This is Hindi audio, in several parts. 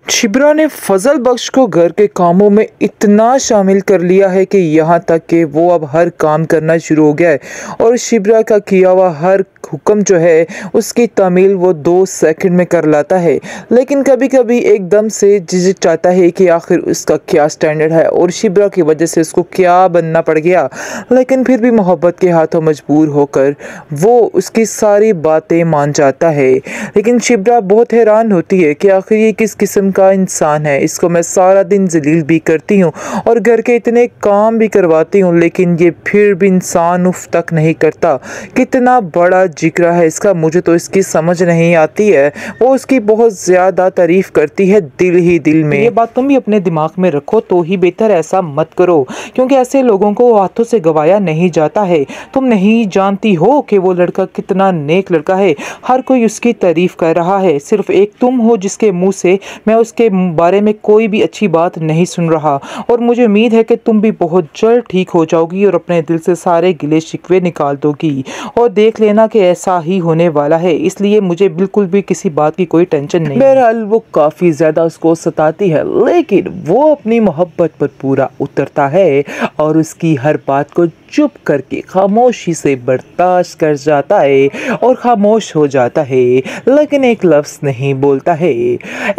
शिब्रा ने फजल बख्श को घर के कामों में इतना शामिल कर लिया है कि यहाँ तक कि वो अब हर काम करना शुरू हो गया है और शिब्रा का किया हुआ हर हुक्म जो है उसकी तामील वो 2 सेकंड में कर लाता है। लेकिन कभी कभी एकदम से झिझक चाहता है कि आखिर उसका क्या स्टैंडर्ड है और शिब्रा की वजह से उसको क्या बनना पड़ गया। लेकिन फिर भी मोहब्बत के हाथों मजबूर होकर वो उसकी सारी बातें मान जाता है। लेकिन शिब्रा बहुत हैरान होती है कि आखिर ये किस किस्म का इंसान है, इसको मैं सारा दिन जलील भी करती हूँ और घर के इतने काम भी करवाती हूँ लेकिन ये फिर भी इंसान उफ तक नहीं करता। कितना बड़ा जिक्र है इसका, मुझे तो इसकी समझ नहीं आती है। वो उसकी बहुत ज़्यादा तारीफ करती है दिल ही दिल में। ये बात तुम भी अपने दिमाग में रखो तो ही बेहतर, ऐसा मत करो क्योंकि ऐसे लोगों को हाथों से गवाया नहीं जाता है। तुम नहीं जानती हो कि वो लड़का कितना नेक लड़का है, हर कोई उसकी तारीफ कर रहा है। सिर्फ एक तुम हो जिसके मुंह से मैं उसके बारे में कोई भी अच्छी बात नहीं सुन रहा और मुझे उम्मीद है कि तुम भी बहुत जल्द ठीक हो जाओगी और अपने दिल से सारे गिले शिकवे निकाल दोगी। और देख लेना कि ऐसा ही होने वाला है, इसलिए मुझे बिल्कुल भी किसी बात की कोई टेंशन नहीं। बहरहाल वो काफ़ी ज़्यादा उसको सताती है लेकिन वो अपनी मोहब्बत पर पूरा उतरता है और उसकी हर बात को चुप करके खामोशी से बर्दाश्त कर जाता है और खामोश हो जाता है, लेकिन एक लफ्ज़ नहीं बोलता है।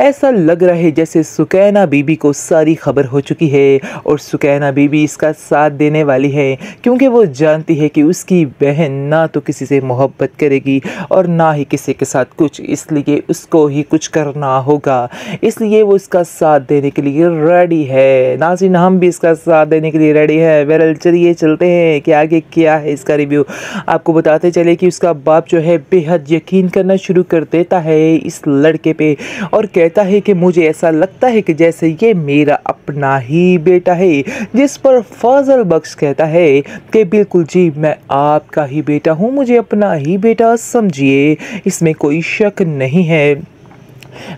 ऐसा लग रहा है जैसे सुकैना बीबी को सारी खबर हो चुकी है और सुकैना बीबी इसका साथ देने वाली है क्योंकि वो जानती है कि उसकी बहन ना तो किसी से मोहब्बत करेगी और ना ही किसी के साथ कुछ, इसलिए उसको ही कुछ करना होगा। इसलिए वो इसका साथ देने के लिए रेडी है। नाज़रीन, हम भी इसका साथ देने के लिए रेडी है। बहरहाल चलिए चलते हैं कि आगे क्या है इसका रिव्यू। आपको बताते चले कि उसका बाप जो है बेहद यकीन करना शुरू कर देता है इस लड़के पे और कहता है कि मुझे ऐसा लगता है कि जैसे ये मेरा अपना ही बेटा है, जिस पर फजल बख्श कहता है कि बिल्कुल जी मैं आपका ही बेटा हूँ, मुझे अपना ही बेटा समझिए, इसमें कोई शक नहीं है।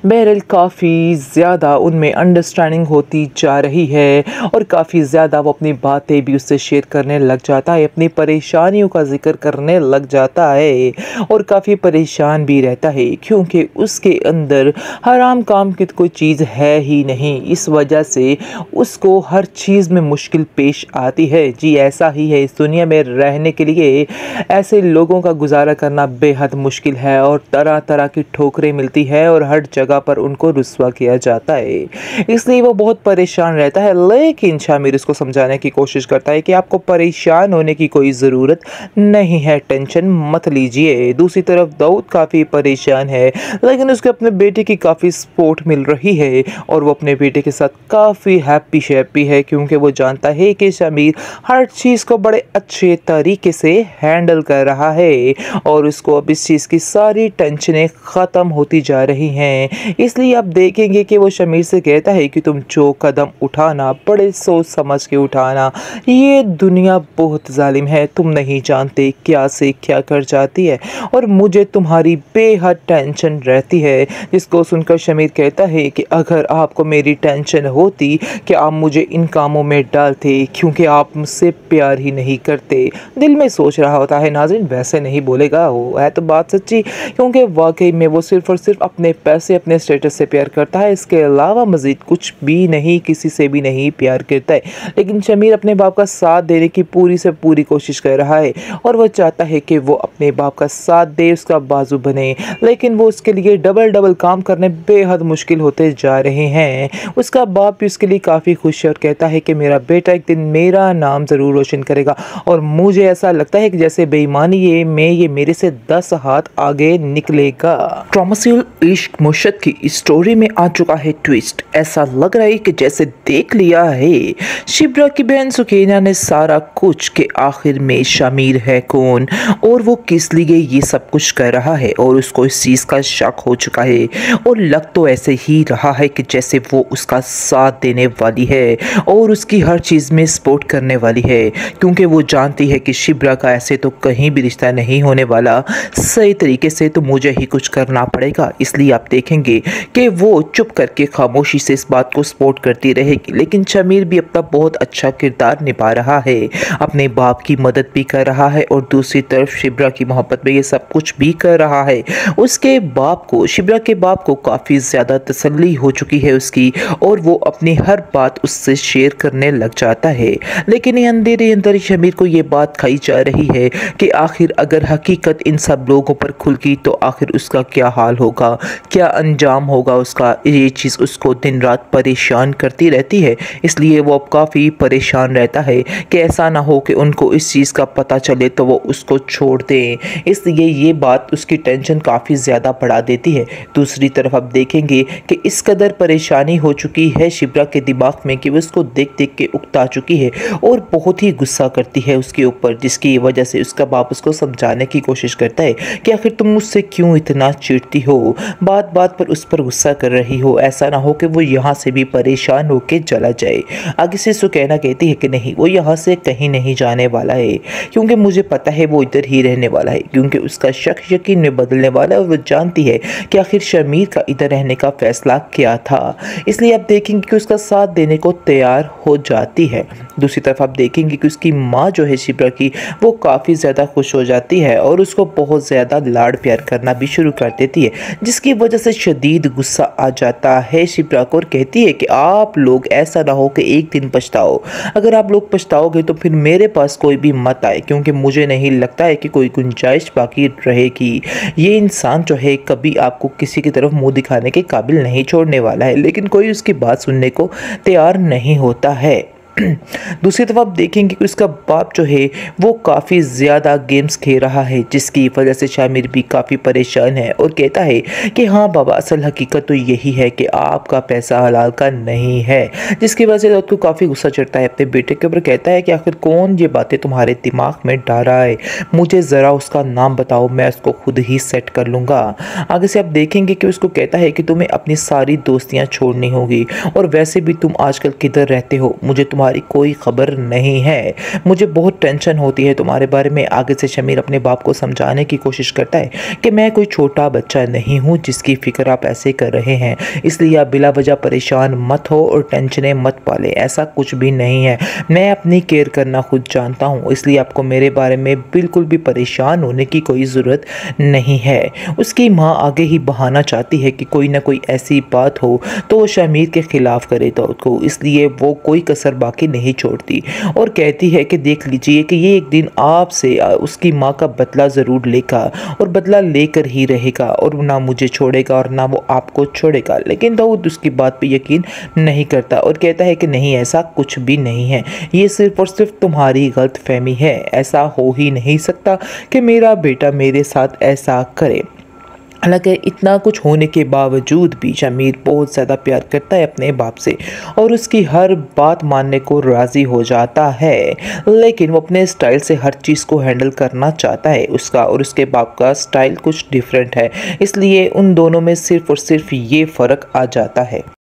बहरहाल काफ़ी ज़्यादा उनमें अंडरस्टैंडिंग होती जा रही है और काफ़ी ज़्यादा वो अपनी बातें भी उससे शेयर करने लग जाता है, अपनी परेशानियों का जिक्र करने लग जाता है और काफ़ी परेशान भी रहता है क्योंकि उसके अंदर हराम काम की कोई चीज़ है ही नहीं। इस वजह से उसको हर चीज़ में मुश्किल पेश आती है। जी ऐसा ही है, इस दुनिया में रहने के लिए ऐसे लोगों का गुजारा करना बेहद मुश्किल है और तरह तरह की ठोकरें मिलती है और हर जगह पर उनको रुस्वा किया जाता है, इसलिए वो बहुत परेशान रहता है। लेकिन शामिर उसको समझाने की कोशिश करता है कि आपको परेशान होने की कोई ज़रूरत नहीं है, टेंशन मत लीजिए। दूसरी तरफ दाऊद काफ़ी परेशान है लेकिन उसके अपने बेटे की काफ़ी सपोर्ट मिल रही है और वो अपने बेटे के साथ काफ़ी हैप्पी शैप्पी है क्योंकि वो जानता है कि शामिर हर चीज़ को बड़े अच्छे तरीके से हैंडल कर रहा है और उसको अब इस चीज़ की सारी टेंशनें ख़त्म होती जा रही हैं। इसलिए आप देखेंगे कि वो शमीर से कहता है कि तुम जो कदम उठाना बड़े सोच समझ के उठाना, ये दुनिया बहुत जालिम है, तुम नहीं जानते क्या से क्या कर जाती है और मुझे तुम्हारी बेहद टेंशन रहती है। जिसको सुनकर शमीर कहता है कि अगर आपको मेरी टेंशन होती कि आप मुझे इन कामों में डालते क्योंकि आप मुझसे प्यार ही नहीं करते। दिल में सोच रहा होता है, नाज़रीन वैसे नहीं बोलेगा, वो है तो बात सच्ची क्योंकि वाकई में वो सिर्फ़ और सिर्फ अपने पैसे अपने स्टेटस से प्यार करता है, इसके अलावा मज़ीद कुछ भी नहीं, किसी से भी नहीं प्यार करता है। लेकिन शमीर अपने बाप का साथ देने की पूरी से पूरी कोशिश कर रहा है और वह चाहता है कि वो अपने बाप का साथ दे, उसका बाजू बने, लेकिन वो उसके लिए डबल काम करने बेहद मुश्किल होते जा रहे हैं। उसका बाप भी उसके लिए काफ़ी खुश है और कहता है कि मेरा बेटा एक दिन मेरा नाम ज़रूर रोशन करेगा और मुझे ऐसा लगता है कि जैसे बेईमानी ये मेरे से 10 हाथ आगे निकलेगा। ट्रॉमासिल इश्क मुशत की स्टोरी में आ चुका है ट्विस्ट। ऐसा लग रहा है कि जैसे देख लिया है शिब्रा की बहन सुकैना ने सारा कुछ के आखिर में शामिर है कौन और वो किस लिए ये सब कुछ कर रहा है और उसको इस चीज़ का शक हो चुका है और लग तो ऐसे ही रहा है कि जैसे वो उसका साथ देने वाली है और उसकी हर चीज़ में सपोर्ट करने वाली है क्योंकि वो जानती है कि शिब्रा का ऐसे तो कहीं भी रिश्ता नहीं होने वाला, सही तरीके से तो मुझे ही कुछ करना पड़ेगा। इसलिए आप देखेंगे कि वो चुप करके खामोशी से इस बात को सपोर्ट करती रहेगी, लेकिन शमीर भी अपना बहुत अच्छा किरदार निभा रहा है, अपने बाप की मदद भी कर रहा है और दूसरी तरफ शिब्रा की मोहब्बत में ये सब कुछ भी कर रहा है। उसके बाप को, शिब्रा के बाप को काफ़ी ज़्यादा तसल्ली हो चुकी है उसकी, और वो अपनी हर बात उससे शेयर करने लग जाता है। लेकिन ये अंधेरे अंदर शमीर को ये बात खाई जा रही है कि आखिर अगर हकीकत इन सब लोगों पर खुल गई तो आखिर उसका क्या हाल होगा, क्या अंजाम होगा उसका। ये चीज़ उसको दिन रात परेशान करती रहती है, इसलिए वो अब काफ़ी परेशान रहता है कि ऐसा ना हो कि उनको इस चीज़ का पता चले तो वो उसको छोड़ दें। इसलिए ये बात उसकी टेंशन काफ़ी ज़्यादा बढ़ा देती है। दूसरी तरफ अब देखेंगे कि इस कदर परेशानी हो चुकी है शिब्रा के दिमाग में कि वो उसको देख देख के उकता चुकी है और बहुत ही गुस्सा करती है उसके ऊपर, जिसकी वजह से उसका बाप उसको समझाने की कोशिश करता है कि आखिर तुम मुझसे क्यों इतना चिढ़ती हो, बात बात पर उस पर गुस्सा कर रही हो, ऐसा ना हो कि वो यहाँ से भी परेशान होकर चला जाए। आगे से सुकैना कहती है कि नहीं, वो यहाँ से कहीं नहीं जाने वाला है, क्योंकि मुझे पता है वो इधर ही रहने वाला है, क्योंकि उसका शक यकीन में बदलने वाला है और वो जानती है कि आखिर शमीर का इधर रहने का फैसला क्या था। इसलिए आप देखेंगे कि उसका साथ देने को तैयार हो जाती है। दूसरी तरफ आप देखेंगे कि उसकी माँ जो है शिब्रा की, वो काफ़ी ज़्यादा खुश हो जाती है और उसको बहुत ज़्यादा लाड प्यार करना भी शुरू कर देती है, जिसकी वजह से शदीद गुस्सा आ जाता है शिब्रा को और कहती है कि आप लोग ऐसा ना हो कि एक दिन पछताओ, अगर आप लोग पछताओगे तो फिर मेरे पास कोई भी मत आए, क्योंकि मुझे नहीं लगता है कि कोई गुंजाइश बाकी रहेगी। ये इंसान जो है कभी आपको किसी की तरफ मुंह दिखाने के काबिल नहीं छोड़ने वाला है, लेकिन कोई उसकी बात सुनने को तैयार नहीं होता है। दूसरी तरफ आप देखेंगे कि उसका बाप जो है वो काफ़ी ज़्यादा गेम्स खेल रहा है, जिसकी वजह से शामिर भी काफ़ी परेशान है और कहता है कि हाँ बाबा, असल हकीकत तो यही है कि आपका पैसा हलाल का नहीं है, जिसकी वजह से उसको काफ़ी गुस्सा चढ़ता है अपने बेटे के ऊपर। कहता है कि आखिर कौन ये बातें तुम्हारे दिमाग में डाल रहा है, मुझे ज़रा उसका नाम बताओ, मैं उसको खुद ही सेट कर लूँगा। आगे से आप देखेंगे कि उसको कहता है कि तुम्हें अपनी सारी दोस्तियाँ छोड़नी होगी, और वैसे भी तुम आजकल किधर रहते हो मुझे तुम्हारी कोई खबर नहीं है, मुझे बहुत टेंशन होती है तुम्हारे बारे में। आगे से शमीर अपने बाप को समझाने की कोशिश करता है कि मैं कोई छोटा बच्चा नहीं हूँ जिसकी फिक्र आप ऐसे कर रहे हैं, इसलिए आप बिला वजह परेशान मत हो और टेंशनें मत पाले, ऐसा कुछ भी नहीं है, मैं अपनी केयर करना खुद जानता हूँ, इसलिए आपको मेरे बारे में बिल्कुल भी परेशान होने की कोई ज़रूरत नहीं है। उसकी माँ आगे ही बहाना चाहती है कि कोई ना कोई ऐसी बात हो तो वो शमीर के खिलाफ करे तो उसको, इसलिए वो कोई कसर बाकी नहीं छोड़ती और कहती है कि देख लीजिए कि ये एक दिन आपसे उसकी माँ का बदला ज़रूर लेगा और बदला लेकर ही रहेगा, और ना मुझे छोड़ेगा और ना वो आपको छोड़ेगा। लेकिन दाऊद उसकी बात पे यकीन नहीं करता और कहता है कि नहीं, ऐसा कुछ भी नहीं है, ये सिर्फ और सिर्फ तुम्हारी गलत फहमी है, ऐसा हो ही नहीं सकता कि मेरा बेटा मेरे साथ ऐसा करे। हालांकि इतना कुछ होने के बावजूद भी शमीर बहुत ज़्यादा प्यार करता है अपने बाप से और उसकी हर बात मानने को राज़ी हो जाता है, लेकिन वो अपने स्टाइल से हर चीज़ को हैंडल करना चाहता है। उसका और उसके बाप का स्टाइल कुछ डिफरेंट है, इसलिए उन दोनों में सिर्फ़ और सिर्फ ये फ़र्क आ जाता है।